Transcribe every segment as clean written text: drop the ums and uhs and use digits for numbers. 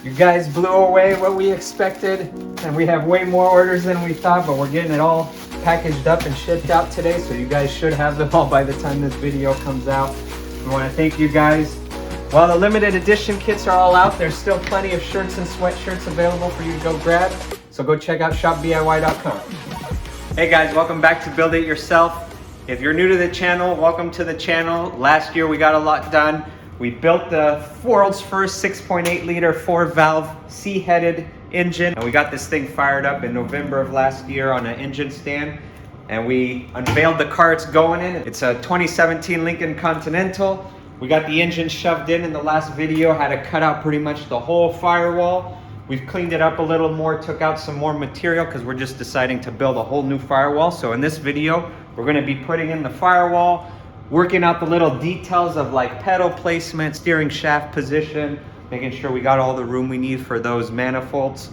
You guys blew away what we expected, and we have way more orders than we thought, but we're getting it all packaged up and shipped out today, so you guys should have them all by the time this video comes out. We want to thank you guys. While the limited edition kits are all out, there's still plenty of shirts and sweatshirts available for you to go grab, so go check out shopdiy.com. Hey guys, welcome back to Build It Yourself. If you're new to the channel, welcome to the channel. Last year we got a lot done. We built the world's first 6.8 liter 4-valve C-headed engine, and we got this thing fired up in November of last year on an engine stand, and we unveiled the car it's going in. It's a 2017 Lincoln Continental. We got the engine shoved in the last video, had to cut out pretty much the whole firewall. We've cleaned it up a little more, took out some more material because we're just deciding to build a whole new firewall. So in this video, we're going to be putting in the firewall, working out the little details of like pedal placement, steering shaft position, making sure we got all the room we need for those manifolds.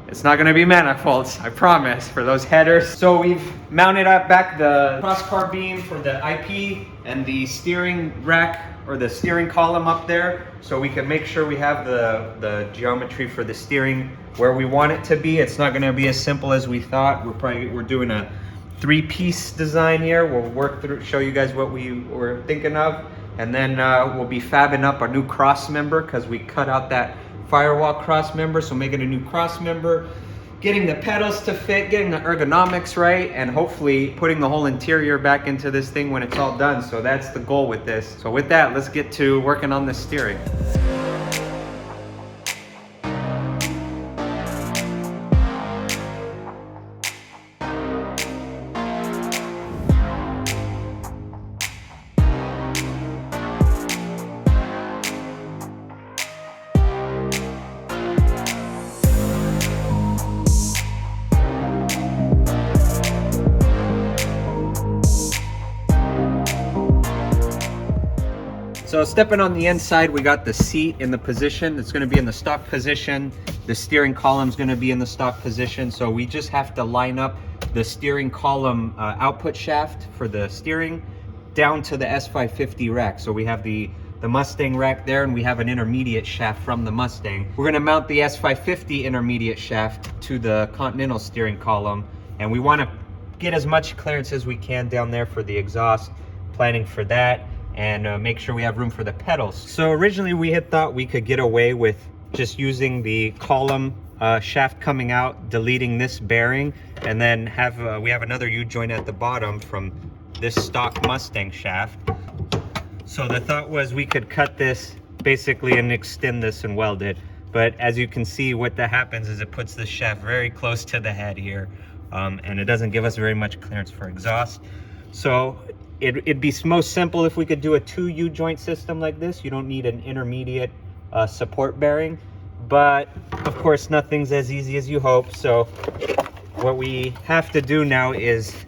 It's not gonna be manifolds, I promise, for those headers. So we've mounted up back the crossbar beam for the IP and the steering rack or the steering column up there, so we can make sure we have the geometry for the steering where we want it to be. It's not gonna be as simple as we thought. We're doing a 3-piece design here. We'll work through, show you guys what we were thinking of, and then we'll be fabbing up a new crossmember because we cut out that firewall crossmember, so making a new crossmember, getting the pedals to fit, getting the ergonomics right, and hopefully putting the whole interior back into this thing when it's all done. So that's the goal with this. So with that, let's get to working on the steering. So stepping on the inside, we got the seat in the position. It's going to be in the stock position. The steering column is going to be in the stock position. So we just have to line up the steering column output shaft for the steering down to the S550 rack. So we have the Mustang rack there, and we have an intermediate shaft from the Mustang. We're going to mount the S550 intermediate shaft to the Continental steering column, and we want to get as much clearance as we can down there for the exhaust, planning for that, and make sure we have room for the pedals. So originally we had thought we could get away with just using the column shaft coming out, deleting this bearing, and then we have another U-joint at the bottom from this stock Mustang shaft. So the thought was we could cut this basically and extend this and weld it. But as you can see, what that happens is it puts the shaft very close to the head here, and it doesn't give us very much clearance for exhaust. So it'd be most simple if we could do a 2 U-joint system like this. You don't need an intermediate support bearing, but of course nothing's as easy as you hope. So what we have to do now is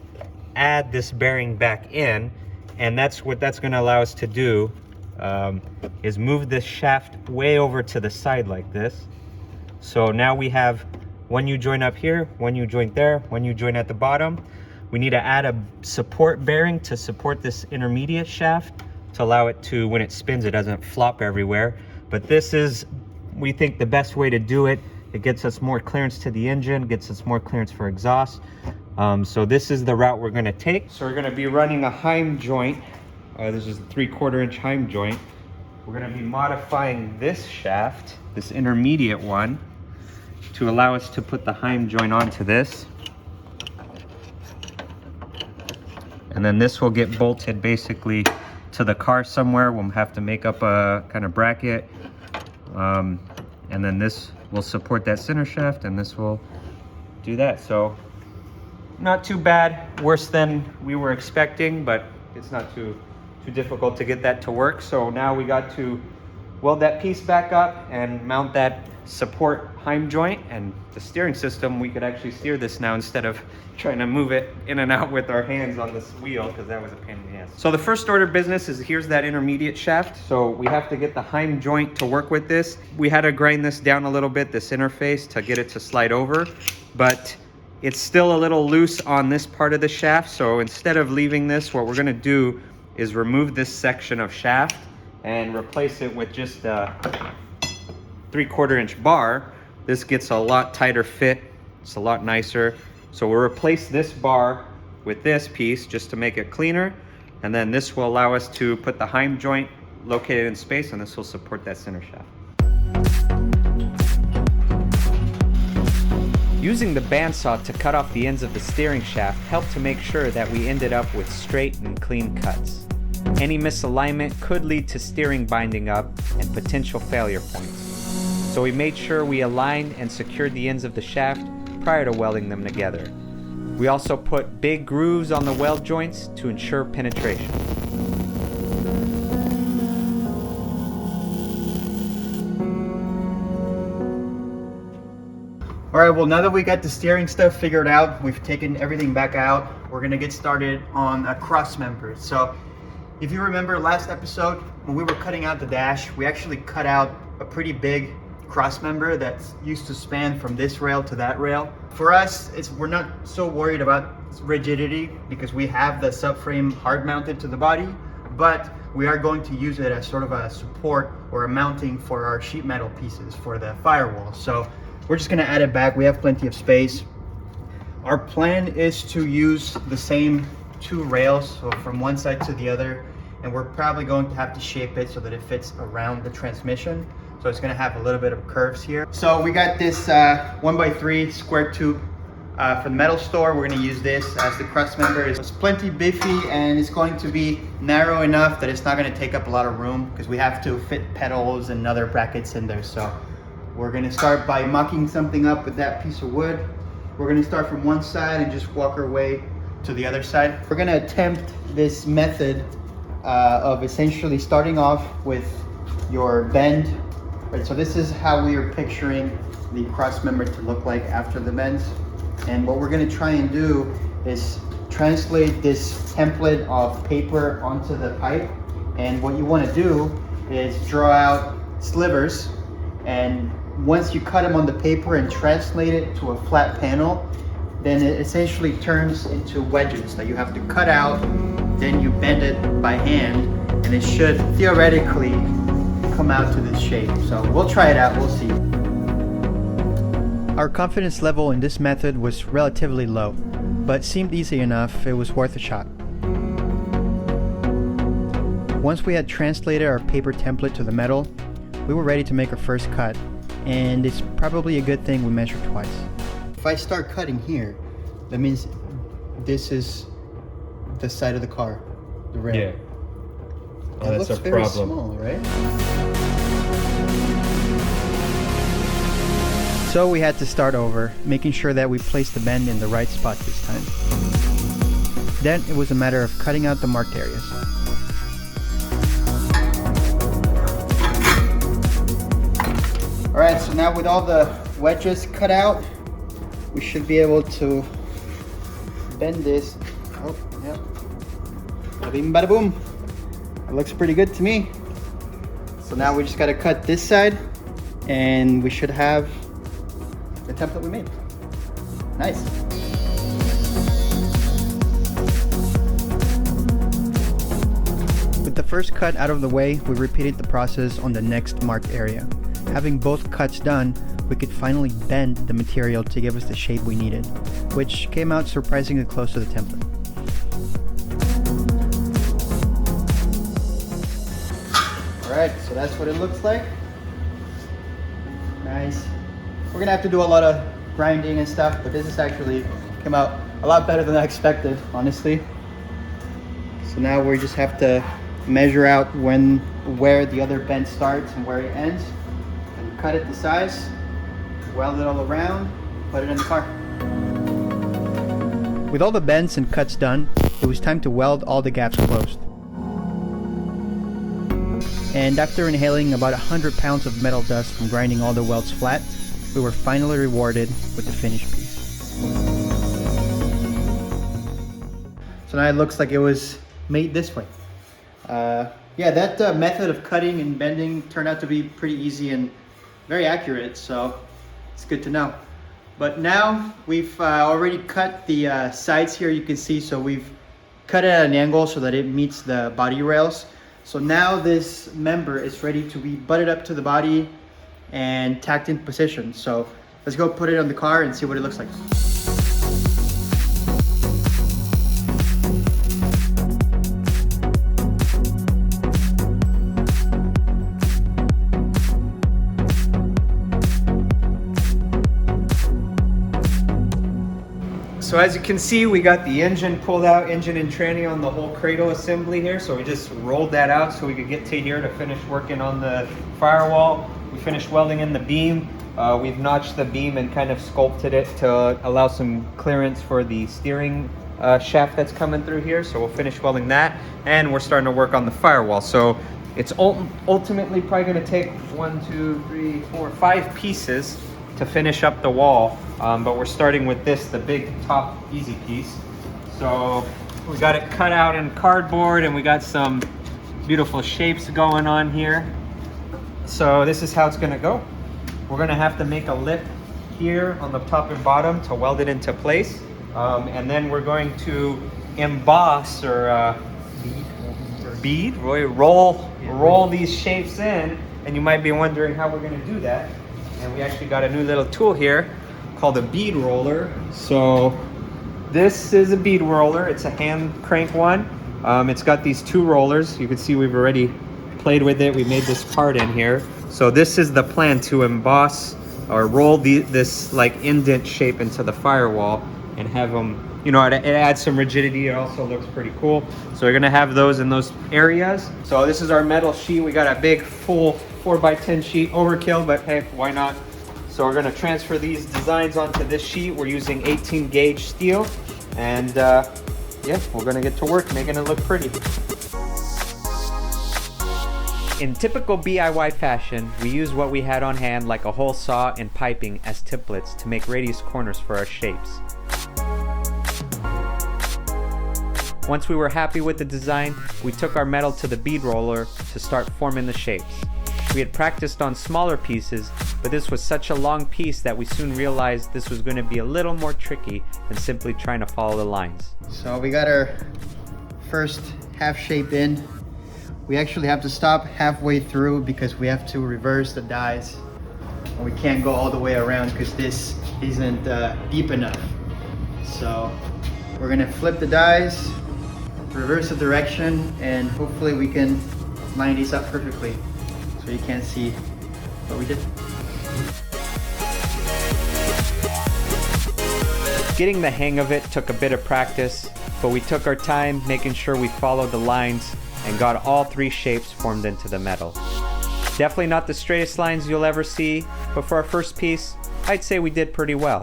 add this bearing back in, and that's what that's going to allow us to do, is move this shaft way over to the side like this. So now we have 1 U-joint up here, 1 U-joint there, 1 U-joint at the bottom. We need to add a support bearing to support this intermediate shaft to allow it to, when it spins, it doesn't flop everywhere. But this is, we think, the best way to do it. It gets us more clearance to the engine, gets us more clearance for exhaust. So this is the route we're going to take. So we're going to be running a Heim joint. This is a 3/4 inch Heim joint. We're going to be modifying this shaft, this intermediate one, to allow us to put the Heim joint onto this. And then this will get bolted basically to the car somewhere. We'll have to make up a kind of bracket. And then this will support that center shaft, and this will do that. So not too bad, worse than we were expecting, but it's not too difficult to get that to work. So now we got to weld that piece back up and mount that support Heim joint, and the steering system, we could actually steer this now instead of trying to move it in and out with our hands on this wheel, because that was a pain in the ass. So the first order of business is, here's that intermediate shaft. So we have to get the Heim joint to work with this. We had to grind this down a little bit, this interface, to get it to slide over, but it's still a little loose on this part of the shaft. So instead of leaving this, what we're going to do is remove this section of shaft and replace it with just 3/4 inch bar, this gets a lot tighter fit. It's a lot nicer. So we'll replace this bar with this piece just to make it cleaner. And then this will allow us to put the Heim joint located in space, and this will support that center shaft. Using the bandsaw to cut off the ends of the steering shaft helped to make sure that we ended up with straight and clean cuts. Any misalignment could lead to steering binding up and potential failure points. So we made sure we aligned and secured the ends of the shaft prior to welding them together. We also put big grooves on the weld joints to ensure penetration. All right, well, now that we got the steering stuff figured out, we've taken everything back out, we're gonna get started on a cross member. So if you remember last episode, when we were cutting out the dash, we actually cut out a pretty big cross member that's used to span from this rail to that rail. For us, we're not so worried about rigidity because we have the subframe hard mounted to the body, but we are going to use it as sort of a support or a mounting for our sheet metal pieces for the firewall. So we're just gonna add it back. We have plenty of space. Our plan is to use the same 2 rails, so from one side to the other, and we're probably going to have to shape it so that it fits around the transmission. So it's gonna have a little bit of curves here. So we got this 1x3 square tube from the metal store. We're gonna use this as the cross member. It's plenty beefy and it's going to be narrow enough that it's not gonna take up a lot of room because we have to fit pedals and other brackets in there. So we're gonna start by mocking something up with that piece of wood. We're gonna start from one side and just walk our way to the other side. We're gonna attempt this method of essentially starting off with your bend. Right, so this is how we are picturing the cross member to look like after the bends. And what we're gonna try and do is translate this template of paper onto the pipe. And what you wanna do is draw out slivers, and once you cut them on the paper and translate it to a flat panel, then it essentially turns into wedges that you have to cut out, then you bend it by hand, and it should theoretically come out to this shape. So we'll try it out, we'll see. Our confidence level in this method was relatively low, but seemed easy enough, it was worth a shot. Once we had translated our paper template to the metal, we were ready to make our first cut, and it's probably a good thing we measured twice. If I start cutting here, that means this is the side of the car, the rail. Yeah. Oh, That that's looks a very problem. small, right? So we had to start over, making sure that we placed the bend in the right spot this time. Then it was a matter of cutting out the marked areas. All right, so now with all the wedges cut out, we should be able to bend this. Oh, yeah. Bada bing, bada boom. It looks pretty good to me. So now we just gotta cut this side and we should have the template we made. Nice. With the first cut out of the way, we repeated the process on the next marked area. Having both cuts done, we could finally bend the material to give us the shape we needed, which came out surprisingly close to the template. All right, so that's what it looks like. Nice. We're gonna have to do a lot of grinding and stuff, but this is actually came out a lot better than I expected, honestly. So now we just have to measure out where the other bend starts and where it ends, and cut it to size, weld it all around, put it in the car. With all the bends and cuts done, it was time to weld all the gaps closed. And after inhaling about 100 pounds of metal dust from grinding all the welds flat, we were finally rewarded with the finished piece. So now it looks like it was made this way. Yeah, that method of cutting and bending turned out to be pretty easy and very accurate, so it's good to know. But now we've already cut the sides here, you can see, so we've cut it at an angle so that it meets the body rails. So now this member is ready to be butted up to the body and tacked in position. So let's go put it on the car and see what it looks like. So as you can see, we got the engine pulled out, engine and tranny on the whole cradle assembly here. So we just rolled that out so we could get to here to finish working on the firewall. We finished welding in the beam. We've notched the beam and kind of sculpted it to allow some clearance for the steering shaft that's coming through here. So we'll finish welding that, and we're starting to work on the firewall. So it's ultimately probably going to take 1, 2, 3, 4, 5 pieces to finish up the wall, but we're starting with this, the big top easy piece. So we got it cut out in cardboard, and we got some beautiful shapes going on here. So this is how it's going to go. We're going to have to make a lip here on the top and bottom to weld it into place, and then we're going to emboss or roll these shapes in. And you might be wondering how we're going to do that. And we actually got a new little tool here called a bead roller. So this is a bead roller. It's a hand crank one. It's got these 2 rollers. You can see we've already played with it. We made this part in here. So this is the plan, to emboss or roll this like indent shape into the firewall and have them, you know, it adds some rigidity. It also looks pretty cool. So we're gonna have those in those areas. So this is our metal sheet. We got a big full 4x10 sheet, overkill, but hey, why not? So we're gonna transfer these designs onto this sheet. We're using 18 gauge steel, and yeah, we're gonna get to work making it look pretty. In typical DIY fashion, we used what we had on hand, like a hole saw and piping, as templates to make radius corners for our shapes. Once we were happy with the design, we took our metal to the bead roller to start forming the shapes. We had practiced on smaller pieces, but this was such a long piece that we soon realized this was going to be a little more tricky than simply trying to follow the lines. So we got our first half shape in. We actually have to stop halfway through because we have to reverse the dies. And we can't go all the way around because this isn't deep enough. So we're gonna flip the dies, reverse the direction, and hopefully we can line these up perfectly so you can't see what we did. Getting the hang of it took a bit of practice, but we took our time making sure we followed the lines and got all 3 shapes formed into the metal. Definitely not the straightest lines you'll ever see, but for our first piece, I'd say we did pretty well.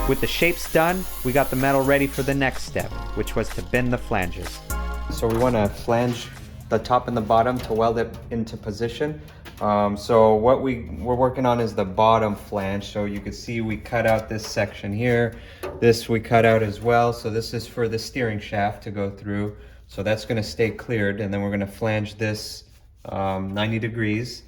With the shapes done, we got the metal ready for the next step, which was to bend the flanges. So we want to flange the top and the bottom to weld it into position. So what we're working on is the bottom flange. So you can see we cut out this section here. This we cut out as well. So this is for the steering shaft to go through. So that's going to stay cleared, and then we're going to flange this 90 degrees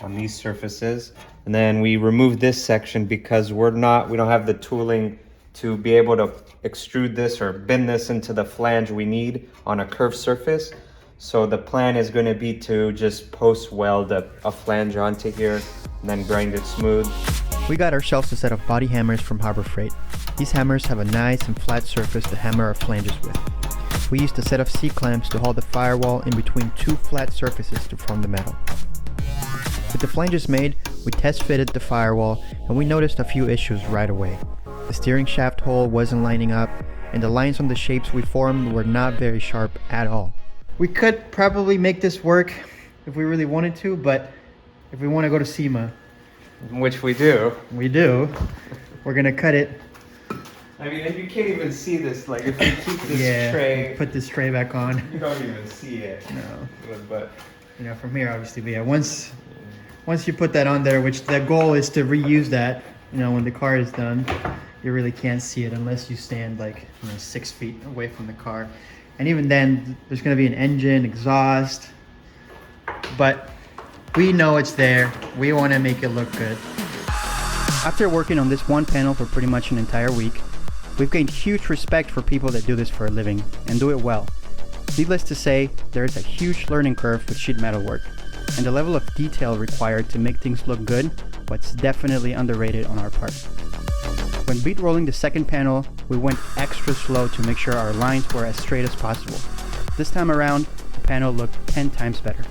on these surfaces. And then we remove this section because we don't have the tooling to be able to extrude this or bend this into the flange we need on a curved surface. So the plan is going to be to just post weld a flange onto here and then grind it smooth. We got ourselves a set of body hammers from Harbor Freight. These hammers have a nice and flat surface to hammer our flanges with. We used a set of C-clamps to hold the firewall in between 2 flat surfaces to form the metal. With the flanges made, we test fitted the firewall, and we noticed a few issues right away. The steering shaft hole wasn't lining up, and the lines on the shapes we formed were not very sharp at all. We could probably make this work if we really wanted to, but if we want to go to SEMA, Which we do. we're gonna cut it. I mean, you can't even see this. Like, if you keep this tray, put this tray back on. you don't even see it. No, But you know, from here obviously, but yeah, once you put that on there, which the goal is to reuse that, you know, when the car is done, you really can't see it unless you stand like 6 feet away from the car. And even then, there's going to be an engine, exhaust, but we know it's there. We want to make it look good. After working on this one panel for pretty much an entire week, we've gained huge respect for people that do this for a living and do it well. Needless to say, there is a huge learning curve with sheet metal work. and the level of detail required to make things look good, what's definitely underrated on our part. When bead rolling the second panel, we went extra slow to make sure our lines were as straight as possible. This time around, the panel looked 10 times better.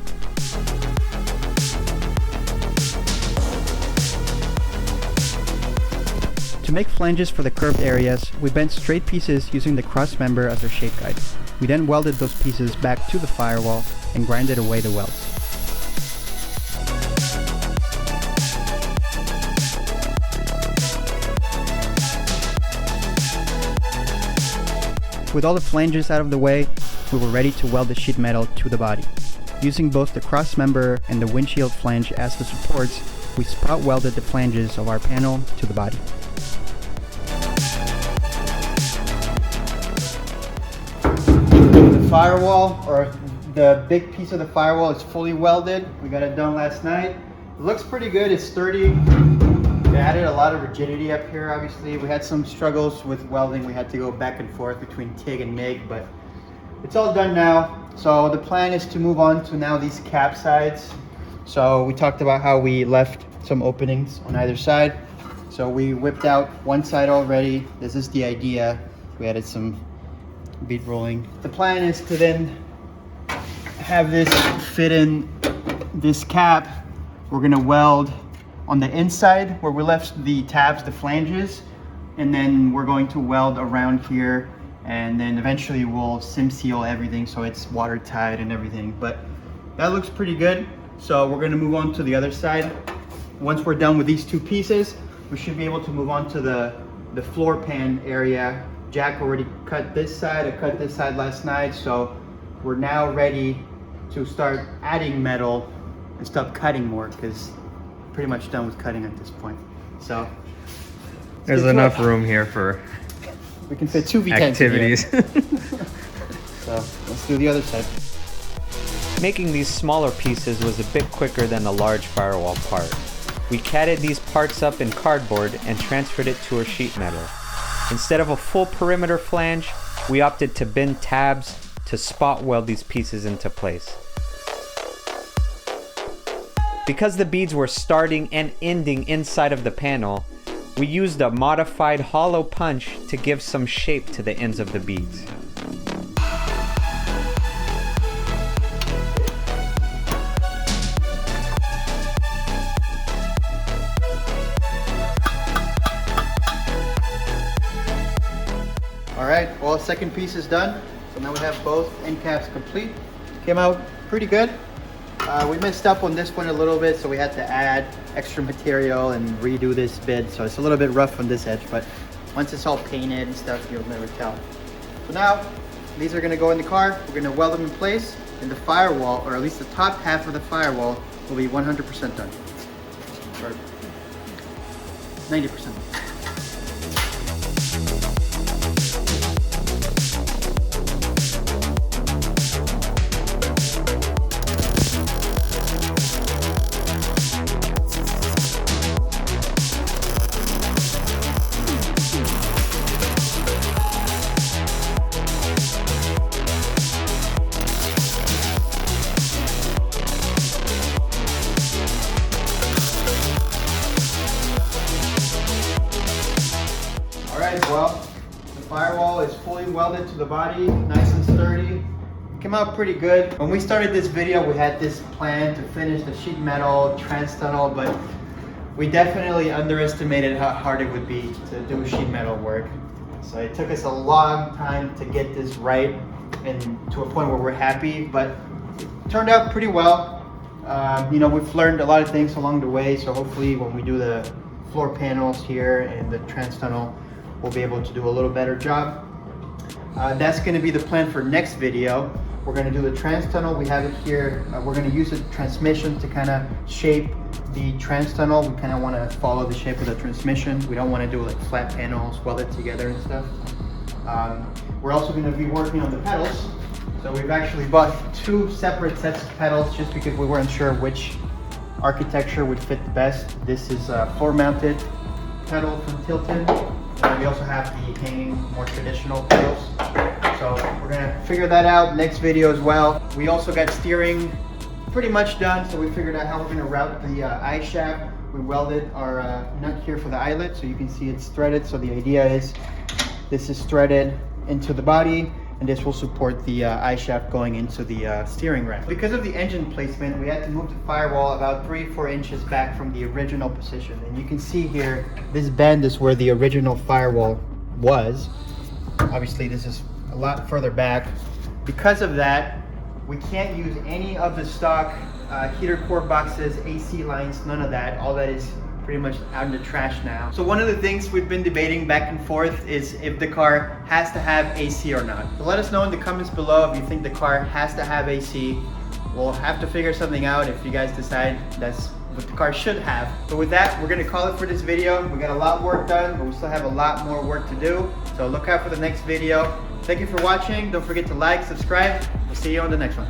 To make flanges for the curved areas, we bent straight pieces using the Crossmember as our shape guide. We then welded those pieces back to the firewall and grinded away the welds. With all the flanges out of the way, we were ready to weld the sheet metal to the body. Using both the Crossmember and the windshield flange as the supports, we spot welded the flanges of our panel to the body. The firewall, or the big piece of the firewall, is fully welded. We got it done last night. It looks pretty good, it's sturdy. We added a lot of rigidity up here, obviously. We had some struggles with welding. We had to go back and forth between TIG and MIG, but it's all done now. So the plan is to move on to now these cap sides. So we talked about how we left some openings on either side. So we whipped out one side already. This is the idea. We added some bead rolling. The plan is to then have this fit in this cap. We're gonna weld on the inside where we left the tabs, the flanges, and then we're going to weld around here, and then eventually we'll sim seal everything so it's watertight and everything. But that looks pretty good. So we're gonna move on to the other side. Once we're done with these two pieces, we should be able to move on to the floor pan area. Jack already cut this side. I cut this side last night, so we're now ready to start adding metal and stop cutting more, because pretty much done with cutting at this point. So there's enough room here for we can fit 2 V10s activities. So let's do the other side. Making these smaller pieces was a bit quicker than the large firewall part. We catted these parts up in cardboard and transferred it to our sheet metal. Instead of a full perimeter flange, we opted to bend tabs to spot weld these pieces into place. Because the beads were starting and ending inside of the panel, we used a modified hollow punch to give some shape to the ends of the beads. All right, well, second piece is done. So now we have both end caps complete. Came out pretty good. We messed up on this one a little bit, so we had to add extra material and redo this bit. So it's a little bit rough on this edge, but once it's all painted and stuff, you'll never tell. So now, these are gonna go in the car. We're gonna weld them in place, and the firewall, or at least the top half of the firewall, will be 100% done. Or 90%. Well, the firewall is fully welded to the body, nice and sturdy. Came out pretty good. When we started this video, we had this plan to finish the sheet metal trans tunnel, but we definitely underestimated how hard it would be to do sheet metal work. So it took us a long time to get this right and to a point where we're happy, but it turned out pretty well. You know, we've learned a lot of things along the way, so hopefully when we do the floor panels here and the trans tunnel, we'll be able to do a little better job. That's going to be the plan for next video. We're going to do the trans tunnel. We have it here. We're going to use the transmission to kind of shape the trans tunnel. We kind of want to follow the shape of the transmission. We don't want to do like flat panels, weld it together and stuff. We're also going to be working on the pedals. So we've actually bought 2 separate sets of pedals just because we weren't sure which architecture would fit the best. This is a floor mounted pedal from Tilton. And we also have the hanging, more traditional pedals. So we're gonna figure that out next video as well. We also got steering pretty much done. So we figured out how we're gonna route the eye shaft. We welded our nut here for the eyelet, so you can see it's threaded. So the idea is this is threaded into the body, and this will support the eye shaft going into the steering rack. Because of the engine placement, we had to move the firewall about 3-4 inches back from the original position. And you can see here, this bend is where the original firewall was. Obviously, this is a lot further back. Because of that, we can't use any of the stock heater core boxes, AC lines, none of that. All that is pretty much out in the trash now. So one of the things we've been debating back and forth is if the car has to have AC or not. So let us know in the comments below if you think the car has to have AC. We'll have to figure something out if you guys decide that's what the car should have. But with that, we're gonna call it for this video. We got a lot of work done, but we still have a lot more work to do. So look out for the next video. Thank you for watching. Don't forget to like, subscribe. We'll see you on the next one.